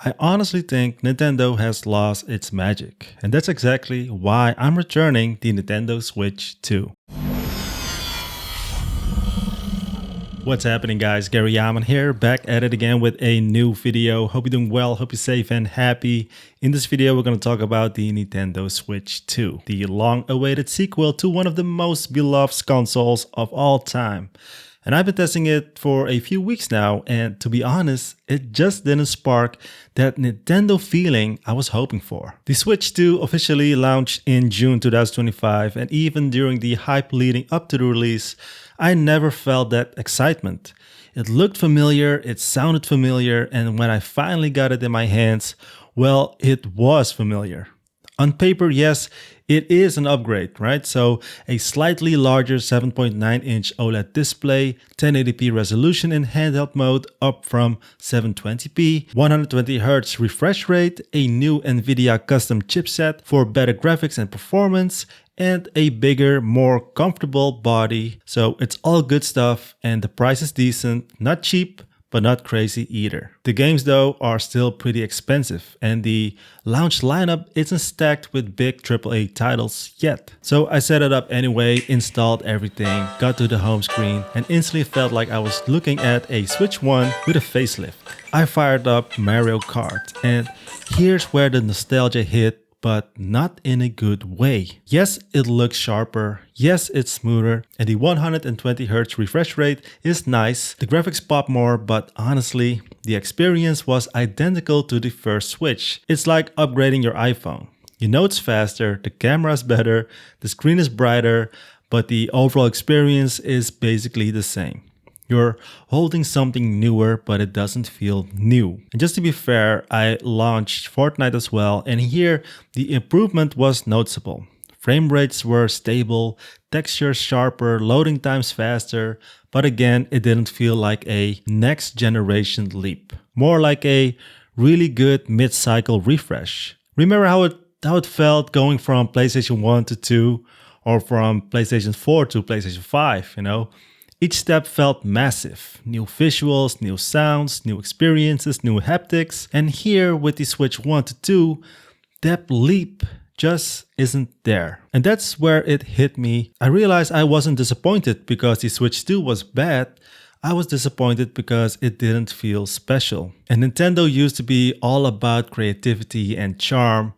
I honestly think Nintendo has lost its magic, and that's exactly why I'm returning the Nintendo Switch 2. What's happening, guys? Gary Jahman here, back at it again with a new video. Hope you're doing well, hope you're safe and happy. In this video, we're going to talk about the Nintendo Switch 2, the long-awaited sequel to one of the most beloved consoles of all time. And I've been testing it for a few weeks now, and to be honest, it just didn't spark that Nintendo feeling I was hoping for. The Switch 2 officially launched in June 2025, and even during the hype leading up to the release, I never felt that excitement. It looked familiar, it sounded familiar, and when I finally got it in my hands, well, it was familiar. On paper, yes, it is an upgrade, right? So a slightly larger 7.9-inch OLED display, 1080p resolution in handheld mode up from 720p, 120Hz refresh rate, a new NVIDIA custom chipset for better graphics and performance, and a bigger, more comfortable body. So it's all good stuff, and the price is decent, not cheap, but not crazy either. The games though are still pretty expensive, and the launch lineup isn't stacked with big AAA titles yet. So I set it up anyway, installed everything, got to the home screen, and instantly felt like I was looking at a Switch 1 with a facelift. I fired up Mario Kart, and here's where the nostalgia hit, but not in a good way. Yes, it looks sharper, yes, it's smoother, and the 120Hz refresh rate is nice. The graphics pop more, but honestly, the experience was identical to the first Switch. It's like upgrading your iPhone. You know it's faster, the camera is better, the screen is brighter, but the overall experience is basically the same. You're holding something newer, but it doesn't feel new. And just to be fair, I launched Fortnite as well, and here the improvement was noticeable. Frame rates were stable, textures sharper, loading times faster, but again, it didn't feel like a next generation leap. More like a really good mid-cycle refresh. Remember how it felt going from PlayStation 1 to 2, or from PlayStation 4 to PlayStation 5, you know? Each step felt massive. New visuals, new sounds, new experiences, new haptics. And here with the Switch 1 to 2, that leap just isn't there. And that's where it hit me. I realized I wasn't disappointed because the Switch 2 was bad. I was disappointed because it didn't feel special. And Nintendo used to be all about creativity and charm.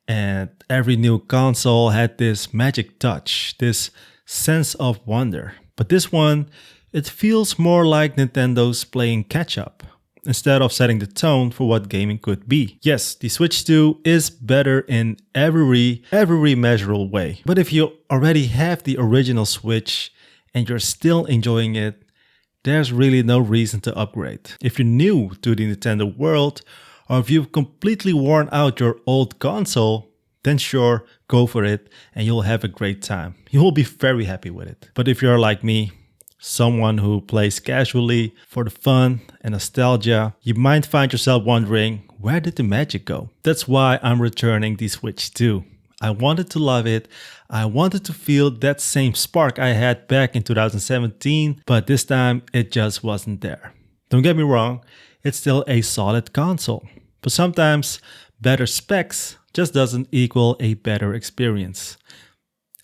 And every new console had this magic touch, this sense of wonder. But this one, it feels more like Nintendo's playing catch-up, instead of setting the tone for what gaming could be. Yes, the Switch 2 is better in every measurable way. But if you already have the original Switch and you're still enjoying it, there's really no reason to upgrade. If you're new to the Nintendo world, or if you've completely worn out your old console, then sure, go for it and you'll have a great time. You will be very happy with it. But if you're like me, someone who plays casually for the fun and nostalgia, you might find yourself wondering, where did the magic go? That's why I'm returning the Switch 2. I wanted to love it. I wanted to feel that same spark I had back in 2017, but this time it just wasn't there. Don't get me wrong, it's still a solid console, but sometimes better specs just doesn't equal a better experience.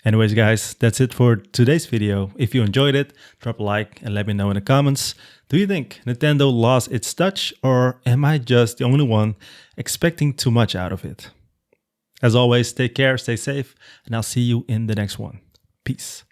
Anyways, guys, that's it for today's video. If you enjoyed it, drop a like and let me know in the comments. Do you think Nintendo lost its touch, or am I just the only one expecting too much out of it? As always, take care, stay safe, and I'll see you in the next one. Peace.